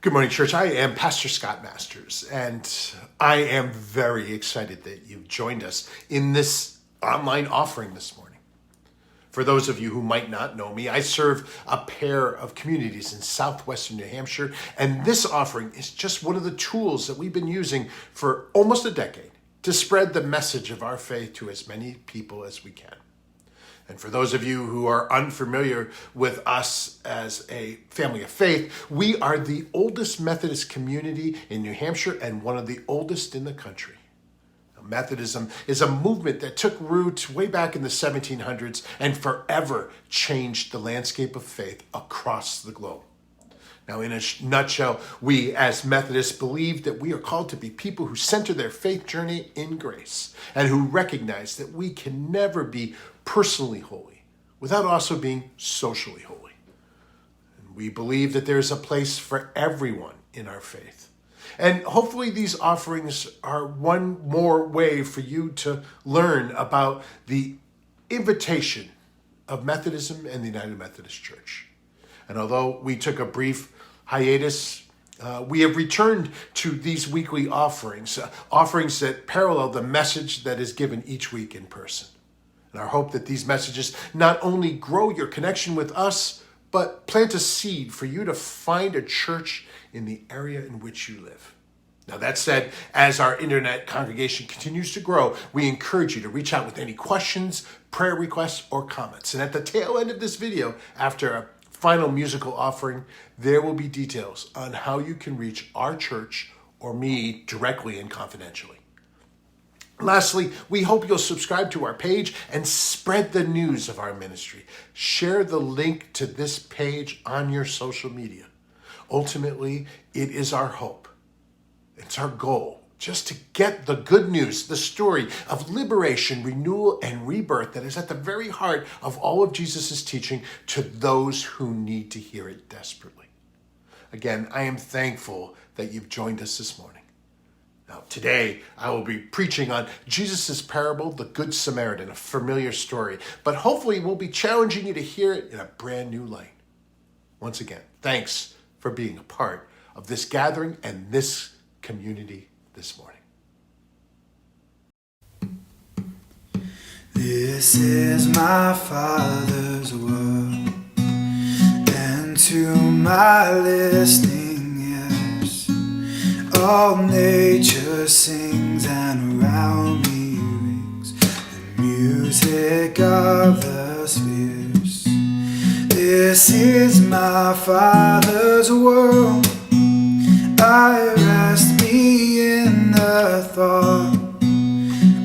Good morning, church. I am Pastor Scott Masters, and I am very excited that you've joined us in this online offering this morning. For those of you who might not know me, I serve a pair of communities in southwestern New Hampshire, and this offering is just one of the tools that we've been using for almost a decade to spread the message of our faith to as many people as we can. And for those of you who are unfamiliar with us as a family of faith, we are the oldest Methodist community in New Hampshire and one of the oldest in the country. Now, Methodism is a movement that took root way back in the 1700s and forever changed the landscape of faith across the globe. Now, in a nutshell, we as Methodists believe that we are called to be people who center their faith journey in grace and who recognize that we can never be personally holy without also being socially holy. And we believe that there's a place for everyone in our faith. And hopefully these offerings are one more way for you to learn about the invitation of Methodism and the United Methodist Church. And although we took a brief hiatus, we have returned to these weekly offerings that parallel the message that is given each week in person. And our hope that these messages not only grow your connection with us, but plant a seed for you to find a church in the area in which you live. Now, that said, as our internet congregation continues to grow, we encourage you to reach out with any questions, prayer requests, or comments. And at the tail end of this video, after a final musical offering, there will be details on how you can reach our church or me directly and confidentially. Lastly, we hope you'll subscribe to our page and spread the news of our ministry. Share the link to this page on your social media. Ultimately, it is our hope. It's our goal just to get the good news, the story of liberation, renewal, and rebirth that is at the very heart of all of Jesus' teaching to those who need to hear it desperately. Again, I am thankful that you've joined us this morning. Now, today, I will be preaching on Jesus' parable, the Good Samaritan, a familiar story, but hopefully we'll be challenging you to hear it in a brand new light. Once again, thanks for being a part of this gathering and this community this morning. This is my Father's world, and to my listening ears, all nature sings and around me rings the music of the spheres. This is my Father's world. I rest me in the thought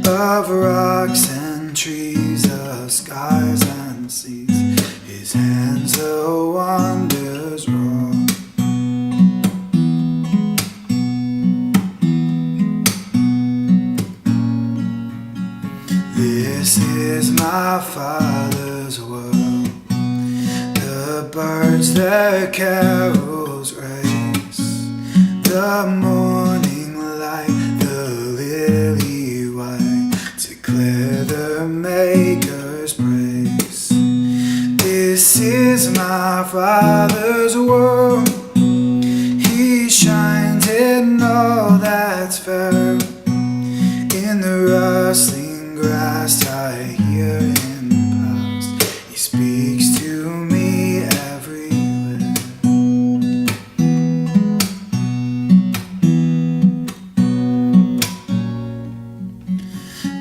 of rocks and trees, of skies and seas. His hands a wonders wrought. This is my Father's world. The birds their carols raise, the morning light, the lily white, declare the Maker's praise. This is my Father's world. He shines in all that's fair. In the rustling grass I hear him pass. He speaks to me everywhere.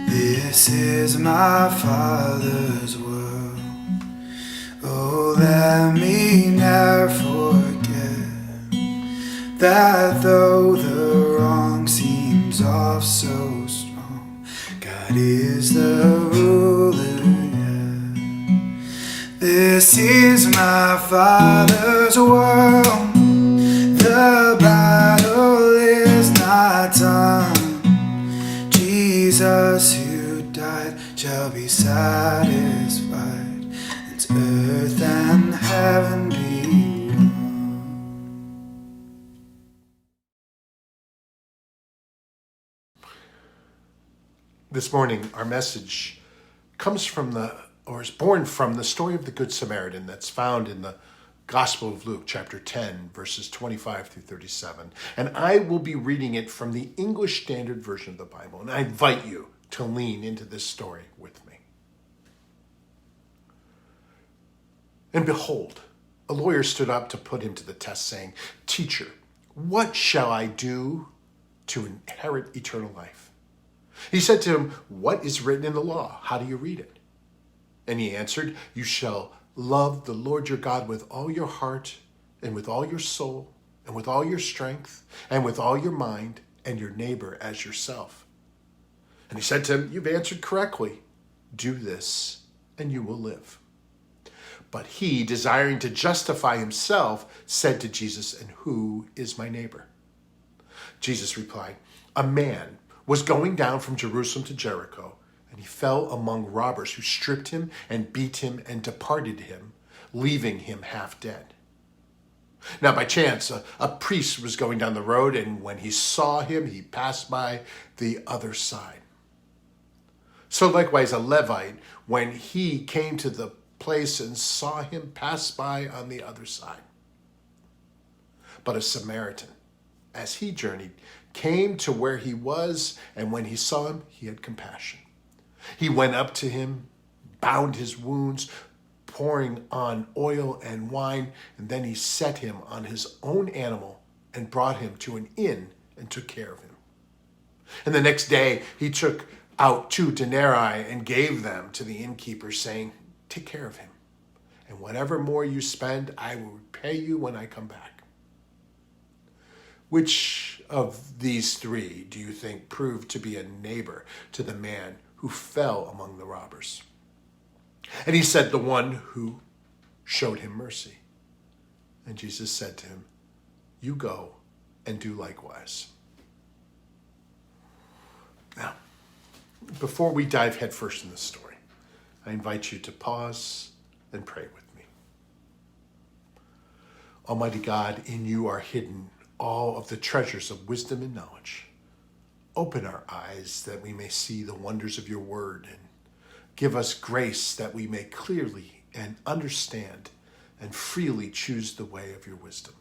This is my Father's world. Oh, let me never forget that though the wrong seems off so strong, God is the ruler yet. This is my Father's world. The battle is not done. Jesus who died shall be satisfied, and earth and heaven be one. This morning, our message comes from is born from the story of the Good Samaritan that's found in the Gospel of Luke, chapter 10, verses 25 through 37. And I will be reading it from the English Standard Version of the Bible. And I invite you to lean into this story with me. And behold, a lawyer stood up to put him to the test, saying, "Teacher, what shall I do to inherit eternal life?" He said to him, "What is written in the law? How do you read it?" And he answered, "You shall love the Lord your God with all your heart and with all your soul and with all your strength and with all your mind, and your neighbor as yourself." And he said to him, "You've answered correctly. Do this and you will live." But he, desiring to justify himself, said to Jesus, "And who is my neighbor?" Jesus replied, "A man was going down from Jerusalem to Jericho, and he fell among robbers who stripped him and beat him and departed him, leaving him half dead. Now by chance, a priest was going down the road, and when he saw him, he passed by the other side. So likewise a Levite, when he came to the place and saw him, passed by on the other side. But a Samaritan, as he journeyed, came to where he was, and when he saw him, he had compassion. He went up to him, bound his wounds, pouring on oil and wine, and then he set him on his own animal and brought him to an inn and took care of him. And the next day he took out 2 denarii and gave them to the innkeeper, saying, "Take care of him, and whatever more you spend, I will repay you when I come back." Which of these 3 do you think proved to be a neighbor to the man who fell among the robbers? And he said, "The one who showed him mercy." And Jesus said to him, "You go and do likewise." Now, before we dive headfirst in this story, I invite you to pause and pray with me. Almighty God, in you are hidden all of the treasures of wisdom and knowledge. Open our eyes that we may see the wonders of your word, and give us grace that we may clearly and understand and freely choose the way of your wisdom.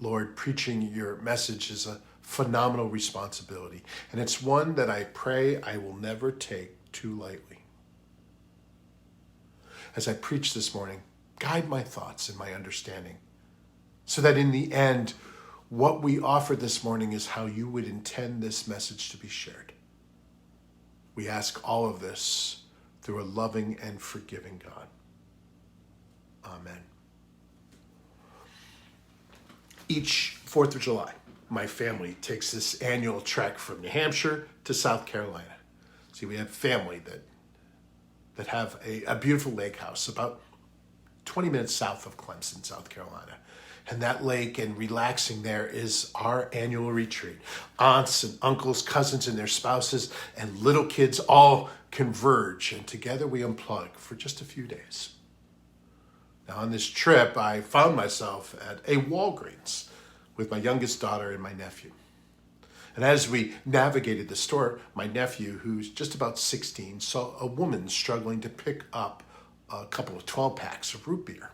Lord, preaching your message is a phenomenal responsibility, and it's one that I pray I will never take too lightly. As I preach this morning, guide my thoughts and my understanding, so that in the end, what we offer this morning is how you would intend this message to be shared. We ask all of this through a loving and forgiving God. Amen. Each 4th of July, my family takes this annual trek from New Hampshire to South Carolina. See, we have family that have a beautiful lake house about 20 minutes south of Clemson, South Carolina. And that lake and relaxing there is our annual retreat. Aunts and uncles, cousins and their spouses, and little kids all converge, and together we unplug for just a few days. Now on this trip, I found myself at a Walgreens with my youngest daughter and my nephew. And as we navigated the store, my nephew, who's just about 16, saw a woman struggling to pick up a couple of 12-packs of root beer.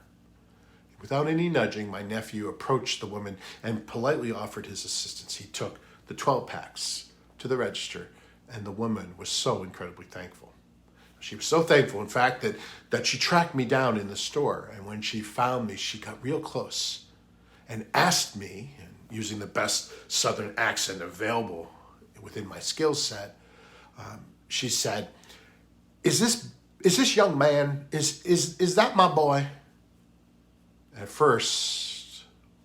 Without any nudging, my nephew approached the woman and politely offered his assistance. He took the 12 packs to the register, and the woman was so incredibly thankful. She was so thankful, in fact, that she tracked me down in the store. And when she found me, she got real close and asked me, using the best Southern accent available within my skill set, she said, is this young man, is that my boy?" At first,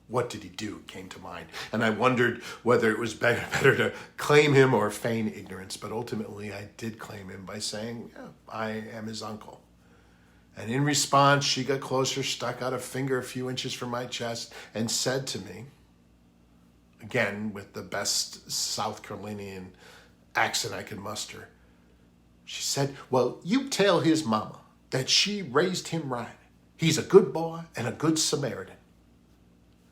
what did he do came to mind, and I wondered whether it was better to claim him or feign ignorance, but ultimately I did claim him by saying, "Yeah, I am his uncle." And in response, she got closer, stuck out a finger a few inches from my chest, and said to me, again with the best South Carolinian accent I could muster, she said, "Well, you tell his mama that she raised him right. He's a good boy and a good Samaritan."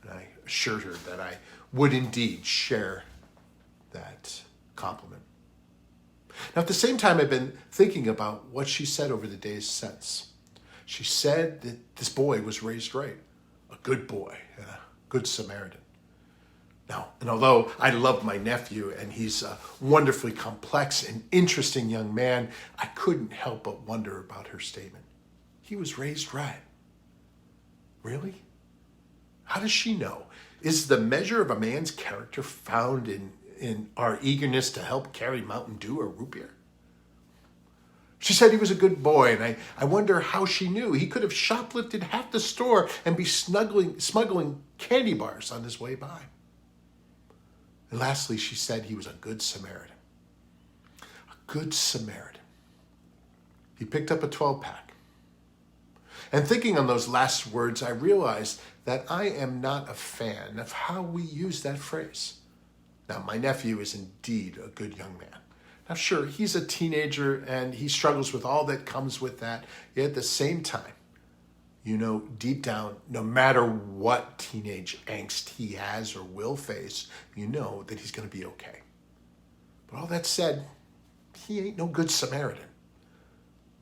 And I assured her that I would indeed share that compliment. Now, at the same time, I've been thinking about what she said over the days since. She said that this boy was raised right, a good boy, and a good Samaritan. Now, and although I love my nephew and he's a wonderfully complex and interesting young man, I couldn't help but wonder about her statement. He was raised right. Really? How does she know? Is the measure of a man's character found in our eagerness to help carry Mountain Dew or root beer? She said he was a good boy, and I wonder how she knew. He could have shoplifted half the store and be smuggling candy bars on his way by. And lastly, she said he was a good Samaritan. A good Samaritan. He picked up a 12-pack. And thinking on those last words, I realized that I am not a fan of how we use that phrase. Now, my nephew is indeed a good young man. Now, sure, he's a teenager and he struggles with all that comes with that. Yet at the same time, deep down, no matter what teenage angst he has or will face, you know that he's going to be okay. But all that said, he ain't no good Samaritan.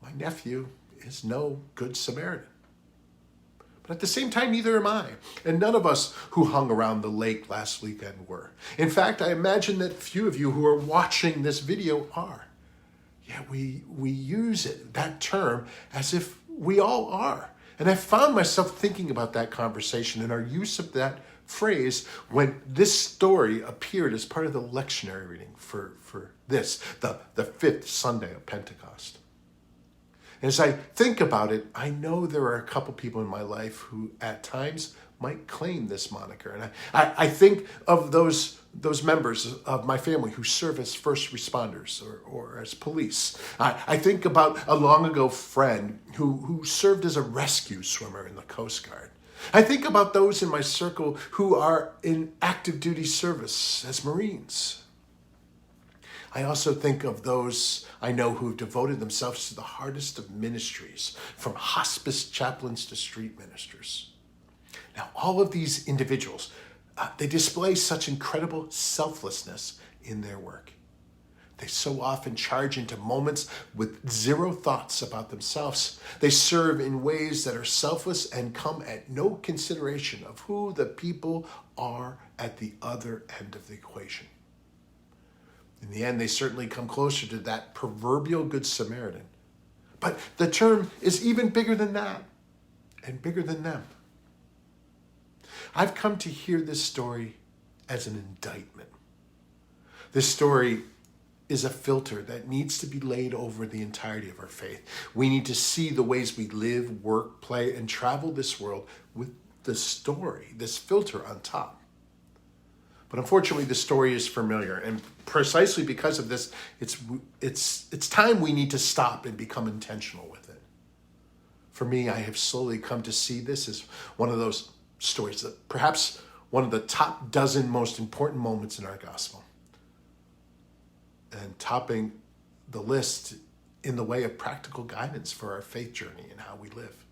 My nephew is no good Samaritan. But at the same time, neither am I. And none of us who hung around the lake last weekend were. In fact, I imagine that few of you who are watching this video are. Yet we use that term, as if we all are. And I found myself thinking about that conversation and our use of that phrase when this story appeared as part of the lectionary reading for the fifth Sunday of Pentecost. And as I think about it, I know there are a couple people in my life who at times might claim this moniker. And I think of those members of my family who serve as first responders or as police. I think about a long ago friend who served as a rescue swimmer in the Coast Guard. I think about those in my circle who are in active duty service as Marines. I also think of those I know who've devoted themselves to the hardest of ministries, from hospice chaplains to street ministers. Now, all of these individuals, they display such incredible selflessness in their work. They so often charge into moments with zero thoughts about themselves. They serve in ways that are selfless and come at no consideration of who the people are at the other end of the equation. In the end, they certainly come closer to that proverbial Good Samaritan. But the term is even bigger than that, and bigger than them. I've come to hear this story as an indictment. This story is a filter that needs to be laid over the entirety of our faith. We need to see the ways we live, work, play, and travel this world with the story, this filter on top. But unfortunately, the story is familiar, and precisely because of this, it's time we need to stop and become intentional with it. For me, I have slowly come to see this as one of those stories, that perhaps one of the top dozen most important moments in our gospel, and topping the list in the way of practical guidance for our faith journey and how we live.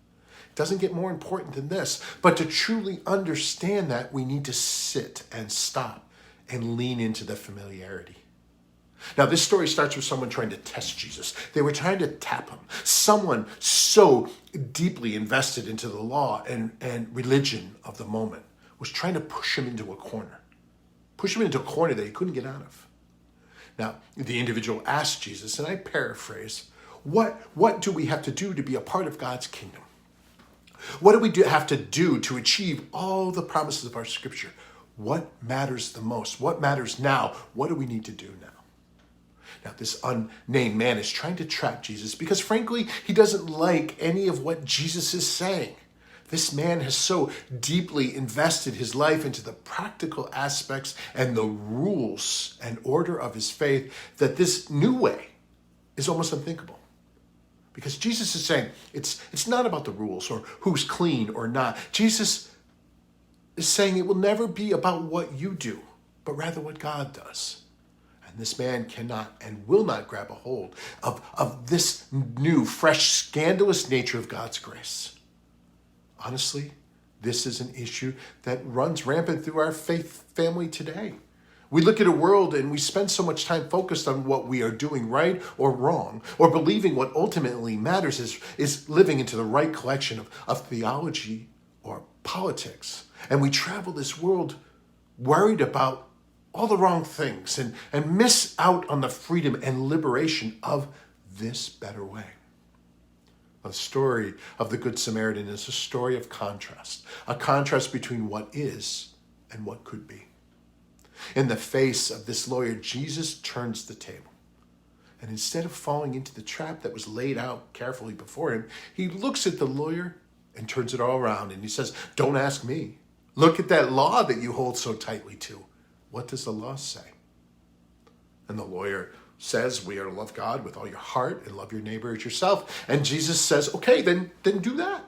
It doesn't get more important than this, but to truly understand that, we need to sit and stop and lean into the familiarity. Now, this story starts with someone trying to test Jesus. They were trying to tap him. Someone so deeply invested into the law and religion of the moment was trying to push him into a corner. Push him into a corner that he couldn't get out of. Now, the individual asked Jesus, and I paraphrase, what do we have to do to be a part of God's kingdom? What do we have to do to achieve all the promises of our scripture? What matters the most? What matters now? What do we need to do now? Now, this unnamed man is trying to trap Jesus because, frankly, he doesn't like any of what Jesus is saying. This man has so deeply invested his life into the practical aspects and the rules and order of his faith that this new way is almost unthinkable. Because Jesus is saying it's not about the rules or who's clean or not. Jesus is saying it will never be about what you do, but rather what God does. And this man cannot and will not grab a hold of this new, fresh, scandalous nature of God's grace. Honestly, this is an issue that runs rampant through our faith family today. We look at a world and we spend so much time focused on what we are doing right or wrong, or believing what ultimately matters is living into the right collection of theology or politics. And we travel this world worried about all the wrong things and miss out on the freedom and liberation of this better way. The story of the Good Samaritan is a story of contrast, a contrast between what is and what could be. In the face of this lawyer, Jesus turns the table. And instead of falling into the trap that was laid out carefully before him, he looks at the lawyer and turns it all around. And he says, "Don't ask me. Look at that law that you hold so tightly to. What does the law say?" And the lawyer says, "We are to love God with all your heart and love your neighbor as yourself." And Jesus says, "Okay, then do that."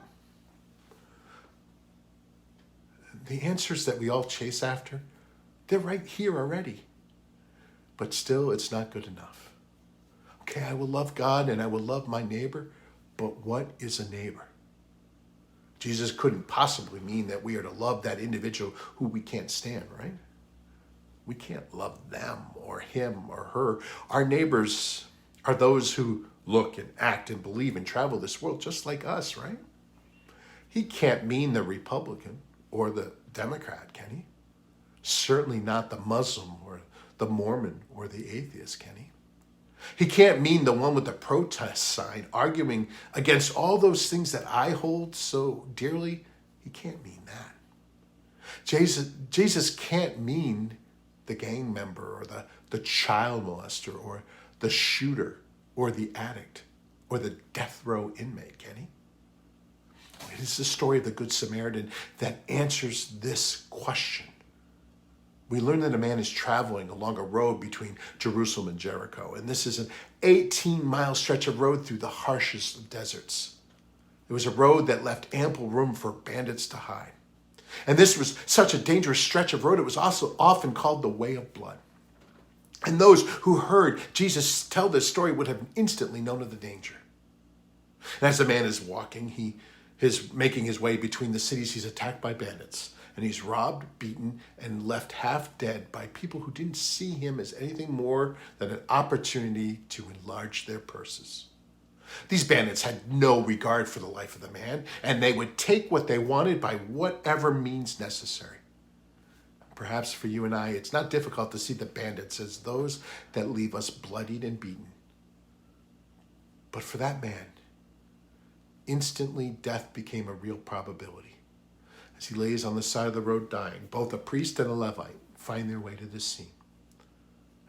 The answers that we all chase after, they're right here already. But still, it's not good enough. Okay, I will love God and I will love my neighbor, but what is a neighbor? Jesus couldn't possibly mean that we are to love that individual who we can't stand, right? We can't love them or him or her. Our neighbors are those who look and act and believe and travel this world just like us, right? He can't mean the Republican or the Democrat, can he? Certainly not the Muslim or the Mormon or the atheist, can he? He can't mean the one with the protest sign arguing against all those things that I hold so dearly. He can't mean that. Jesus can't mean the gang member or the child molester or the shooter or the addict or the death row inmate, can he? It is the story of the Good Samaritan that answers this question. We learn that a man is traveling along a road between Jerusalem and Jericho, and this is an 18-mile stretch of road through the harshest of deserts. It was a road that left ample room for bandits to hide. And this was such a dangerous stretch of road, it was also often called the Way of Blood. And those who heard Jesus tell this story would have instantly known of the danger. And as the man is walking, he is making his way between the cities. He's attacked by bandits. And he's robbed, beaten, and left half dead by people who didn't see him as anything more than an opportunity to enlarge their purses. These bandits had no regard for the life of the man, and they would take what they wanted by whatever means necessary. Perhaps for you and I, it's not difficult to see the bandits as those that leave us bloodied and beaten. But for that man, instantly death became a real probability. As he lays on the side of the road dying, both a priest and a Levite find their way to this scene.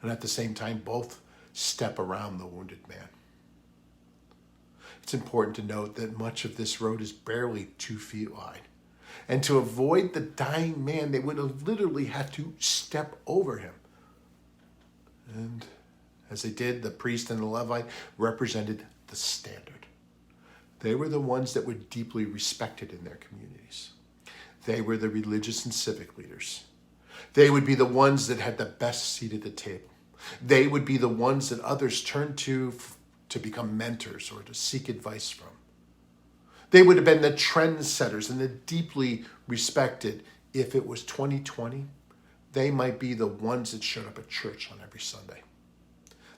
And at the same time, both step around the wounded man. It's important to note that much of this road is barely 2 feet wide. And to avoid the dying man, they would have literally had to step over him. And as they did, the priest and the Levite represented the standard. They were the ones that were deeply respected in their communities. They were the religious and civic leaders. They would be the ones that had the best seat at the table. They would be the ones that others turned to become mentors or to seek advice from. They would have been the trendsetters and the deeply respected. If it was 2020, they might be the ones that showed up at church on every Sunday.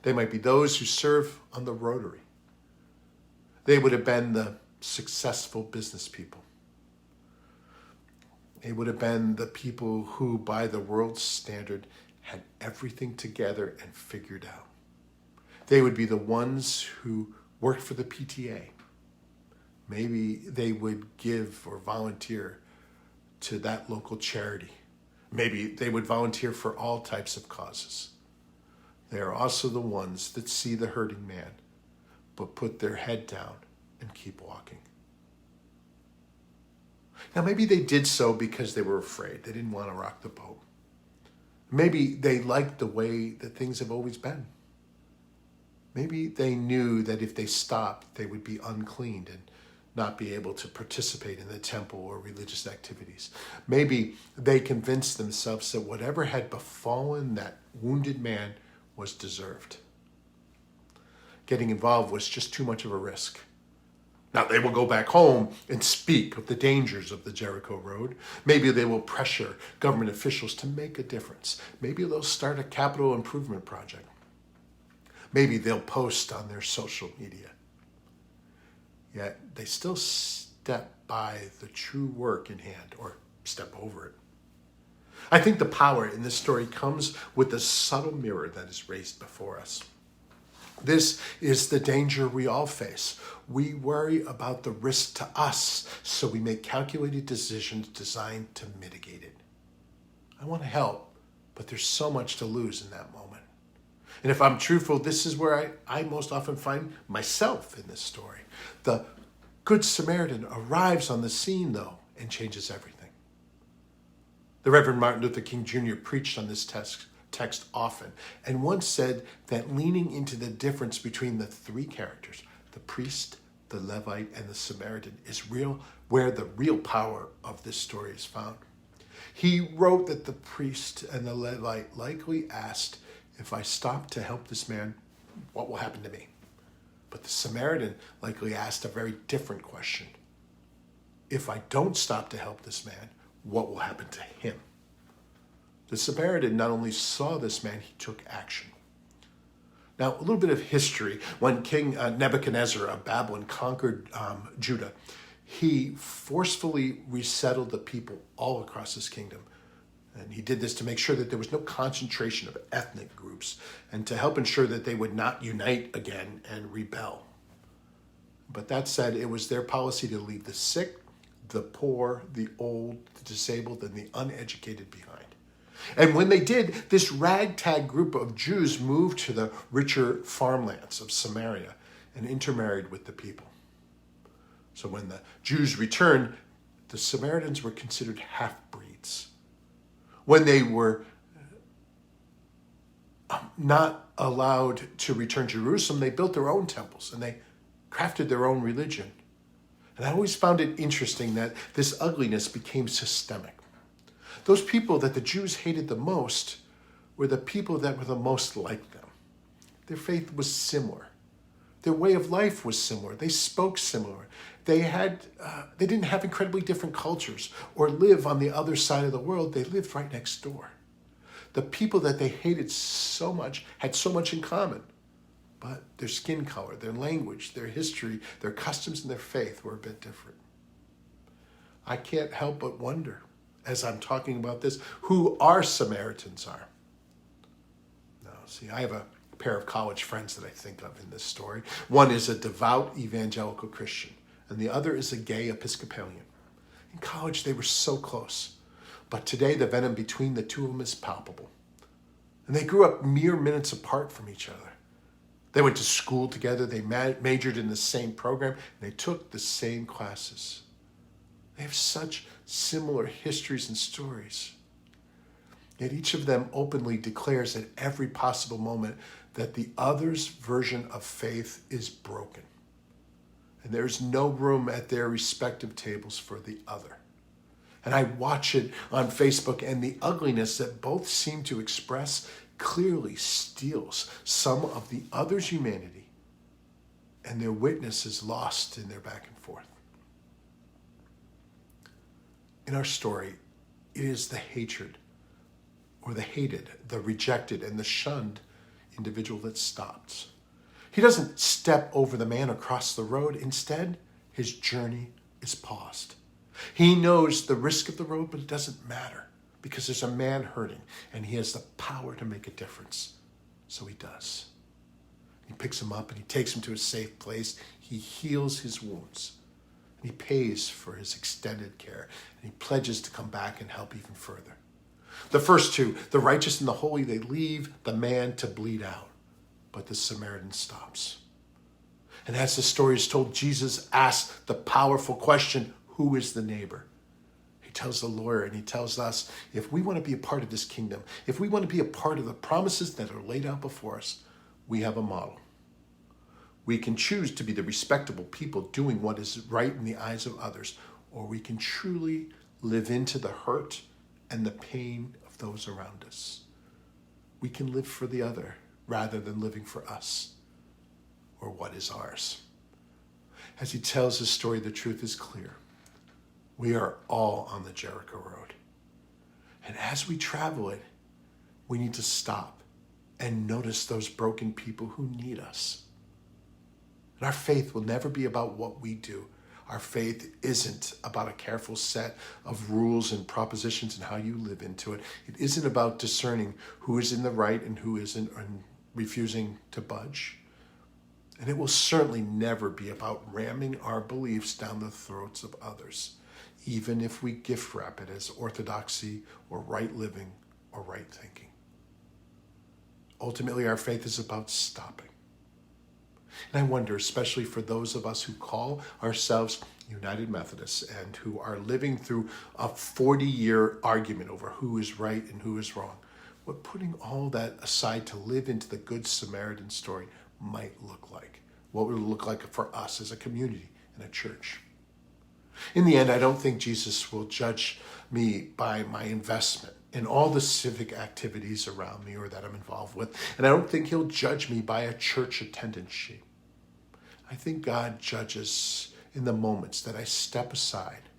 They might be those who serve on the Rotary. They would have been the successful business people. They would have been the people who, by the world's standard, had everything together and figured out. They would be the ones who worked for the PTA. Maybe they would give or volunteer to that local charity. Maybe they would volunteer for all types of causes. They are also the ones that see the hurting man, but put their head down and keep walking. Now, maybe they did so because they were afraid. They didn't want to rock the boat. Maybe they liked the way that things have always been. Maybe they knew that if they stopped, they would be uncleaned and not be able to participate in the temple or religious activities. Maybe they convinced themselves that whatever had befallen that wounded man was deserved. Getting involved was just too much of a risk. Now, they will go back home and speak of the dangers of the Jericho road. Maybe they will pressure government officials to make a difference. Maybe they'll start a capital improvement project. Maybe they'll post on their social media. Yet they still step by the true work in hand, or step over it. I think the power in this story comes with the subtle mirror that is raised before us. This is the danger we all face. We worry about the risk to us, so we make calculated decisions designed to mitigate it. I want to help, but there's so much to lose in that moment. And if I'm truthful, this is where I most often find myself in this story. The Good Samaritan arrives on the scene, though, and changes everything. The Reverend Martin Luther King Jr. preached on this text often, and once said that leaning into the difference between the three characters, the priest, the Levite, and the Samaritan, is where the real power of this story is found. He wrote that the priest and the Levite likely asked, if I stop to help this man, what will happen to me? But the Samaritan likely asked a very different question. If I don't stop to help this man, what will happen to him? The Samaritan not only saw this man, he took action. Now, a little bit of history. When King Nebuchadnezzar of Babylon conquered Judah, he forcefully resettled the people all across his kingdom. And he did this to make sure that there was no concentration of ethnic groups and to help ensure that they would not unite again and rebel. But that said, it was their policy to leave the sick, the poor, the old, the disabled, and the uneducated behind. And when they did, this ragtag group of Jews moved to the richer farmlands of Samaria and intermarried with the people. So when the Jews returned, the Samaritans were considered half-breeds. When they were not allowed to return to Jerusalem, they built their own temples and they crafted their own religion. And I always found it interesting that this ugliness became systemic. Those people that the Jews hated the most were the people that were the most like them. Their faith was similar. Their way of life was similar. They spoke similar. They didn't have incredibly different cultures or live on the other side of the world. They lived right next door. The people that they hated so much had so much in common, but their skin color, their language, their history, their customs, and their faith were a bit different. I can't help but wonder, as I'm talking about this, who our Samaritans are. Now, see, I have a pair of college friends that I think of in this story. One is a devout evangelical Christian, and the other is a gay Episcopalian. In college, they were so close, but today the venom between the two of them is palpable. And they grew up mere minutes apart from each other. They went to school together, they majored in the same program, and they took the same classes. They have such similar histories and stories. Yet each of them openly declares at every possible moment that the other's version of faith is broken. And there's no room at their respective tables for the other. And I watch it on Facebook, and the ugliness that both seem to express clearly steals some of the other's humanity, and their witness is lost in their back and forth. In our story, it is the hatred, or the hated, the rejected, and the shunned individual that stops. He doesn't step over the man across the road. Instead, his journey is paused. He knows the risk of the road, but it doesn't matter because there's a man hurting and he has the power to make a difference. So he does. He picks him up and he takes him to a safe place. He heals his wounds and he pays for his extended care and he pledges to come back and help even further. The first two, the righteous and the holy, they leave the man to bleed out, but the Samaritan stops. And as the story is told, Jesus asks the powerful question, who is the neighbor? He tells the lawyer and he tells us, if we want to be a part of this kingdom, if we want to be a part of the promises that are laid out before us, we have a model. We can choose to be the respectable people doing what is right in the eyes of others, or we can truly live into the hurt and the pain of those around us. We can live for the other rather than living for us or what is ours. As he tells his story, the truth is clear. We are all on the Jericho road. And as we travel it, we need to stop and notice those broken people who need us. And our faith will never be about what we do. Our faith isn't about a careful set of rules and propositions and how you live into it. It isn't about discerning who is in the right and who isn't, and refusing to budge. And it will certainly never be about ramming our beliefs down the throats of others, even if we gift wrap it as orthodoxy or right living or right thinking. Ultimately, our faith is about stopping. And I wonder, especially for those of us who call ourselves United Methodists and who are living through a 40-year argument over who is right and who is wrong, what putting all that aside to live into the Good Samaritan story might look like. What would it look like for us as a community and a church? In the end, I don't think Jesus will judge me by my investment in all the civic activities around me or that I'm involved with. And I don't think he'll judge me by a church attendance sheet. I think God judges in the moments that I step aside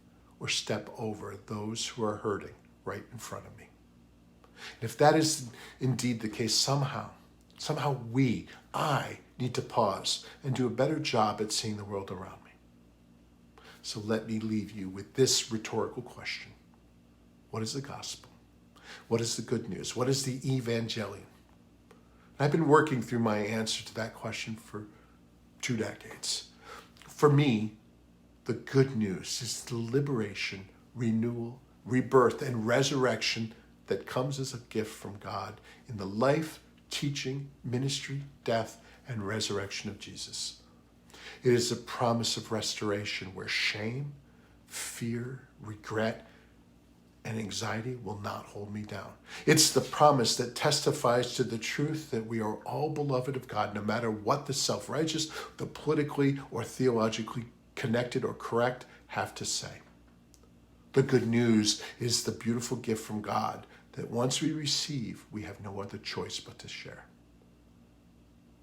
or step over those who are hurting right in front of me. And if that is indeed the case, somehow I need to pause and do a better job at seeing the world around me. So let me leave you with this rhetorical question. What is the gospel? What is the good news? What is the evangelium? I've been working through my answer to that question for 2 decades. For me, the good news is the liberation, renewal, rebirth, and resurrection that comes as a gift from God in the life, teaching, ministry, death, and resurrection of Jesus. It is a promise of restoration where shame, fear, regret, and anxiety will not hold me down. It's the promise that testifies to the truth that we are all beloved of God, no matter what the self-righteous, the politically or theologically connected or correct have to say. The good news is the beautiful gift from God that once we receive, we have no other choice but to share.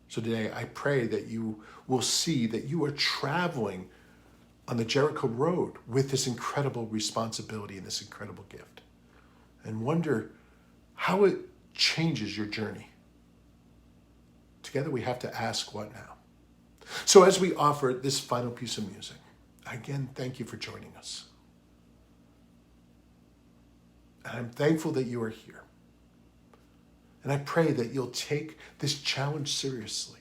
So today, I pray that you will see that you are traveling on the Jericho road with this incredible responsibility and this incredible gift, and wonder how it changes your journey. Together, we have to ask, what now? So as we offer this final piece of music, again, thank you for joining us. And I'm thankful that you are here. And I pray that you'll take this challenge seriously.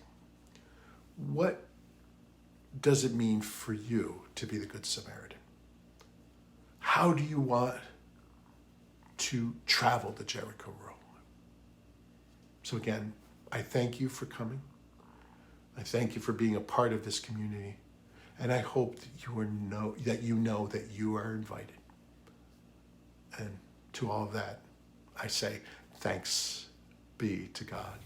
What does it mean for you to be the Good Samaritan? How do you want to travel the Jericho road? So again, I thank you for coming. I thank you for being a part of this community. And I hope that you know that you are invited. And to all of that, I say thanks be to God.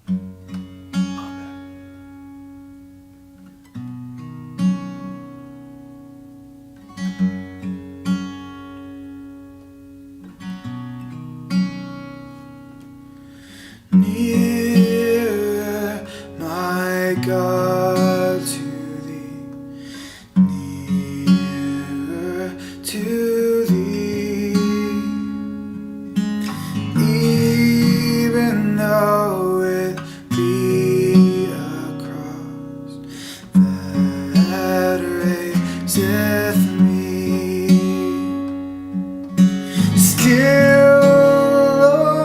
Nearer, my God, to thee, nearer to thee, even though it be a cross that raiseth me, still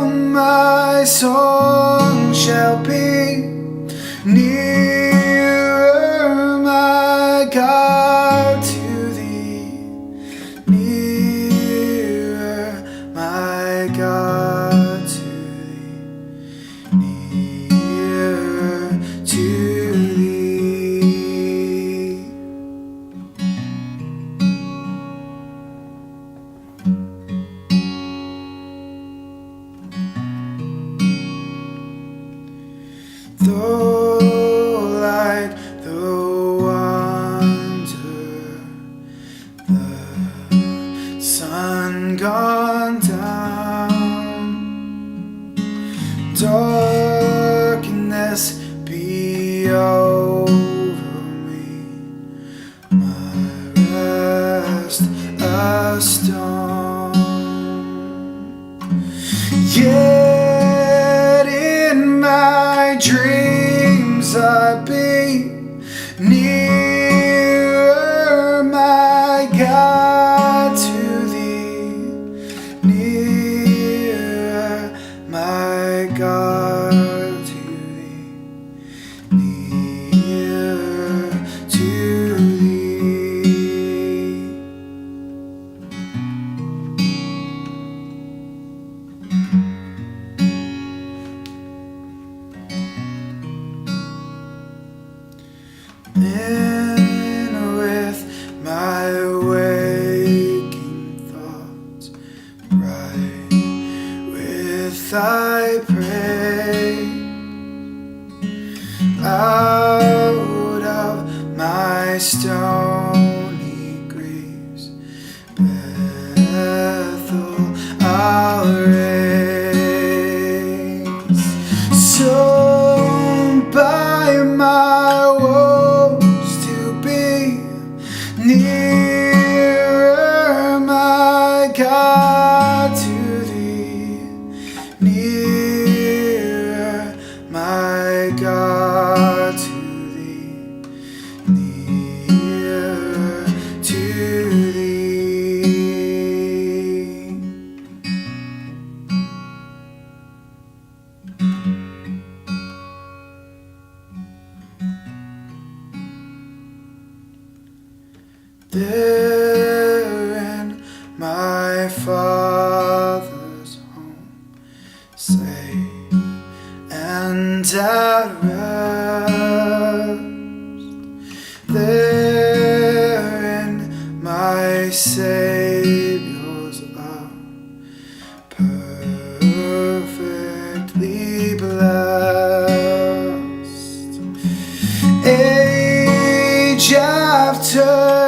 my song shall be nearer, my God, to thee, nearer, my God, to thee, nearer to thee. Though like the wonder my rest a stone. Yet in my dreams I be nearer, my God, to thee, nearer, my God, to thee, nearer to thee. In with my waking thoughts, bright with thy praise, out of my stony graves, Bethel I'll raise. So by my woes to be nearer, my God, to thee, nearer, my God, to thee, nearer to thee. There in my Father's home, safe and at rest. There in my Savior's arms, perfectly blessed. Age after